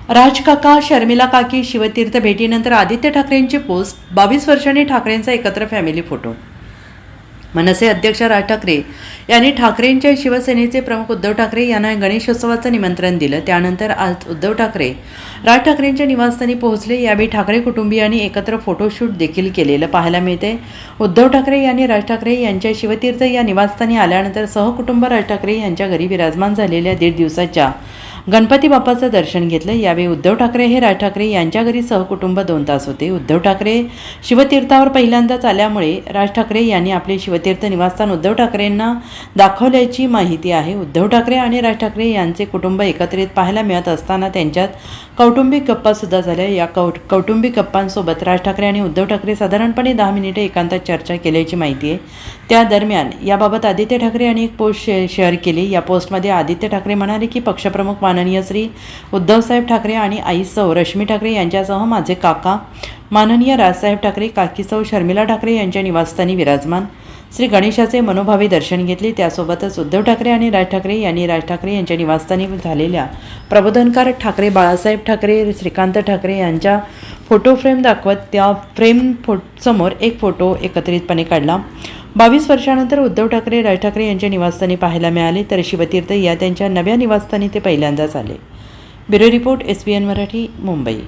राजकाका, शर्मिला काकी, शिवतीर्थ भेटीनंतर आदित्य ठाकरेंची पोस्ट. 22 वर्षांनी ठाकरेंचा एकत्र फॅमिली फोटो. मनसे अध्यक्ष राज ठाकरे यांनी ठाकरेंच्या शिवसेनेचे प्रमुख उद्धव ठाकरे यांना गणेशोत्सवाचं निमंत्रण दिलं. त्यानंतर आज उद्धव ठाकरे राज ठाकरेंच्या निवासस्थानी पोहोचले. यावेळी ठाकरे कुटुंबियांनी एकत्र फोटोशूट देखील केलेलं पाहायला मिळते. उद्धव ठाकरे यांनी राज ठाकरे यांच्या शिवतीर्थ या निवासस्थानी आल्यानंतर सहकुटुंब राज ठाकरे यांच्या घरी विराजमान झालेल्या 1.5 दिवसाच्या गणपती बाप्पाचं दर्शन घेतलं. यावेळी उद्धव ठाकरे हे राज ठाकरे यांच्या घरी सहकुटुंब 2 तास होते. उद्धव ठाकरे शिवतीर्थावर पहिल्यांदाच आल्यामुळे राज ठाकरे यांनी आपले शिवतीर्थ निवासस्थान उद्धव ठाकरेंना दाखवल्याची माहिती आहे. उद्धव ठाकरे आणि राज ठाकरे यांचे कुटुंब एकत्रित पाहायला मिळत असताना त्यांच्यात कौटुंबिक गप्पासुद्धा झाल्या. या कौटुंबिक गप्पांसोबत राज ठाकरे आणि उद्धव ठाकरे साधारणपणे 10 मिनिटे एकांतात चर्चा केल्याची माहिती आहे. त्या दरम्यान याबाबत आदित्य ठाकरे यांनी एक पोस्ट शेअर केली. या पोस्टमध्ये आदित्य ठाकरे म्हणाले की पक्षप्रमुख माननीय श्री उद्धवसाहेब ठाकरे आणि आई सौ रश्मी ठाकरे यांच्यासह माझे काका माननीय राजसाहेब ठाकरे, काकी सौ शर्मिला ठाकरे यांच्या निवासस्थानी विराजमान श्री गणेशाचे मनोभावे दर्शन घेतले. त्यासोबतच उद्धव ठाकरे आणि राज ठाकरे यांनी राज ठाकरे यांच्या निवासस्थानी झालेल्या प्रबोधनकार ठाकरे बाळासाहेब ठाकरे, श्रीकांत ठाकरे यांच्या फोटो फ्रेम दाखवत त्या समोर एक फोटो एकत्रितपणे काढला. 22 वर्षानंतर उद्धव ठाकरे राज ठाकरे यांच्या निवासस्थानी पाहायला मिळाले, तर शिवतीर्थ या त्यांच्या नव्या निवासस्थानी ते पहिल्यांदाच आले. Bureau report, SBN Marathi, Mumbai.